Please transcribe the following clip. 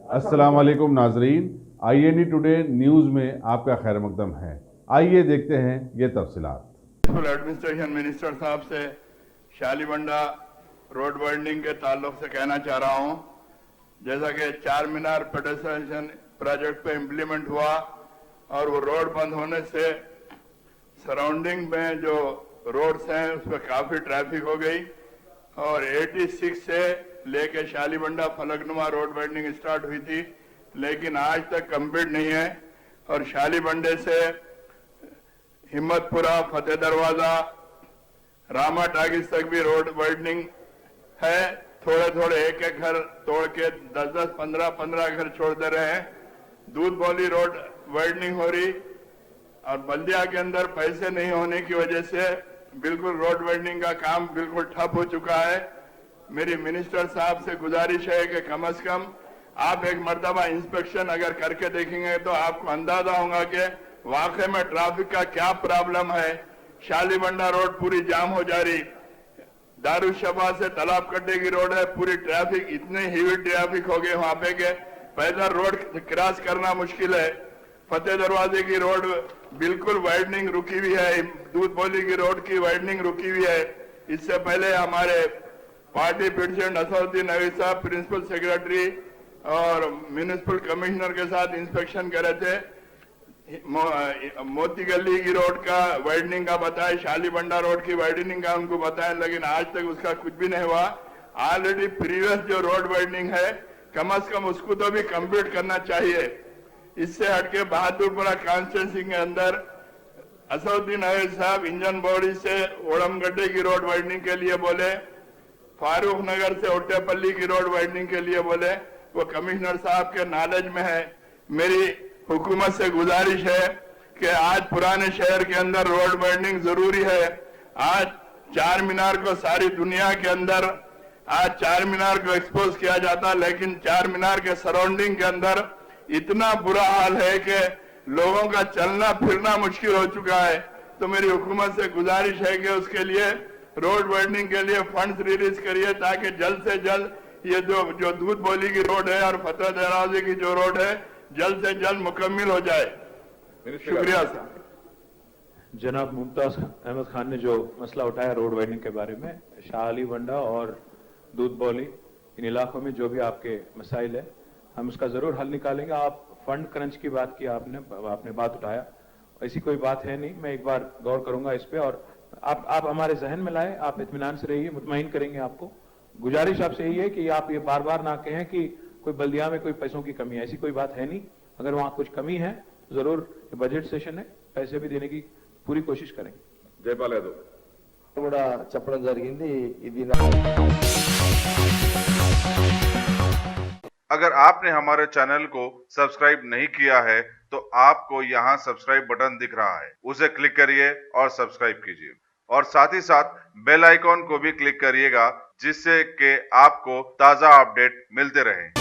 अस्सलाम वालेकुम नाजरीन, INE टुडे न्यूज़ में आपका खैर मकदम है। आइए देखते हैं ये तफसीलात। एडमिनिस्ट्रेशन मिनिस्टर साहब से शालीबंडा रोड वाइडनिंग के ताल्लुक से कहना चाह रहा हूँ, जैसा कि चार मीनार पेडेस्ट्रियन प्रोजेक्ट पे इम्प्लीमेंट हुआ और वो रोड बंद होने से सराउंडिंग में जो रोड्स हैं उस पर काफ़ी ट्रैफिक हो गई और 86 से लेके Shalibanda Falaknuma road widening start हुई थी, लेकिन आज तक कंप्लीट नहीं है। और शालीबंडे से हिम्मतपुरा, फतेह दरवाजा, रामा टागिस तक भी रोड वाइडनिंग है। थोड़े थोड़े एक एक घर तोड़ के 10-10, 15-15 घर छोड़ दे रहे हैं। दूध बौली रोड वाइडनिंग हो रही और बल्दिया के अंदर पैसे नहीं होने की वजह से बिल्कुल रोड वाइडनिंग का काम बिल्कुल ठप हो चुका है। मेरी मिनिस्टर साहब से गुजारिश है कि कम से कम आप एक मर्तबा इंस्पेक्शन अगर करके देखेंगे तो आपको अंदाजा होगा कि वाकई में ट्रैफिक का क्या प्रॉब्लम है। शालीबंडा रोड पूरी जाम हो जा रही, दारुशबा से तालाब कट्टे की रोड है, पूरी ट्रैफिक इतने हेवी ट्रैफिक हो गए वहां पे के पैदल रोड क्रॉस करना मुश्किल है। फतेह दरवाजे की रोड बिल्कुल वाइडनिंग रुकी हुई है, दूध बोली की रोड की वाइडनिंग रुकी हुई है। इससे पहले हमारे पार्टी प्रेसिडेंट असदुद्दीन नवीद साहब प्रिंसिपल सेक्रेटरी और म्यूनिसिपल कमिश्नर के साथ इंस्पेक्शन करे थे। मोती गली की रोड का वाइडनिंग का बताया, शालीबंडा रोड की वाइडनिंग का उनको बताया, लेकिन आज तक उसका कुछ भी नहीं हुआ। ऑलरेडी प्रीवियस जो रोड वाइडनिंग है कम से कम उसको तो भी कंप्लीट करना चाहिए। इससे हटके बहादुरपुरा कॉन्स्टिट्यूंसी के अंदर असदुद्दीन नवीद साहब इंजन बॉडी से ओड़म गड्ढे की रोड वाइडनिंग के लिए बोले, फारूक नगर से ओटेपल्ली की रोड वाइडनिंग के लिए बोले, वो कमिश्नर साहब के नॉलेज में है। मेरी हुकूमत से गुजारिश है कि आज पुराने शहर के अंदर रोड वाइडनिंग जरूरी है। आज चार मीनार को सारी दुनिया के अंदर आज चार मीनार को एक्सपोज किया जाता, लेकिन चार मीनार के सराउंडिंग के अंदर इतना बुरा हाल है कि लोगों का चलना फिरना मुश्किल हो चुका है। तो मेरी हुकूमत से गुजारिश है कि उसके लिए रोड वाइडनिंग के लिए फंड्स रिलीज करिए ताकि जल्द से जल्द ये जो दूध बोली की रोड है और फतेह दरवाजे की जो रोड है जल्द से जल्द मुकम्मल हो जाए। शुक्रिया साहब। जनाब मुमताज अहमद खान ने जो मसला उठाया रोड वाइडनिंग के बारे में, शालीबंडा और दूध बौली इन इलाकों में जो भी आपके मसाइल है हम उसका जरूर हल निकालेंगे। आप फंड क्रंच की बात की, आपने बात उठाया, ऐसी कोई बात है नहीं। मैं एक बार गौर करूंगा इस पे और आप हमारे जहन में लाए, आप इत्मीनान से रहिए, मुतमईन करेंगे आपको। गुजारिश आपसे यही है कि आप ये बार बार ना कहें कि कोई बल्दिया में कोई पैसों की कमी है, ऐसी कोई बात है नहीं। अगर वहां कुछ कमी है जरूर बजट सेशन है, पैसे भी देने की पूरी कोशिश करेंगे। जयपाल यादव కూడా చెప్పడం జరిగింది। ఇది अगर आपने हमारे चैनल को सब्सक्राइब नहीं किया है तो आपको यहाँ सब्सक्राइब बटन दिख रहा है, उसे क्लिक करिए और सब्सक्राइब कीजिए और साथ ही साथ बेल आइकॉन को भी क्लिक करिएगा जिससे कि आपको ताज़ा अपडेट मिलते रहें।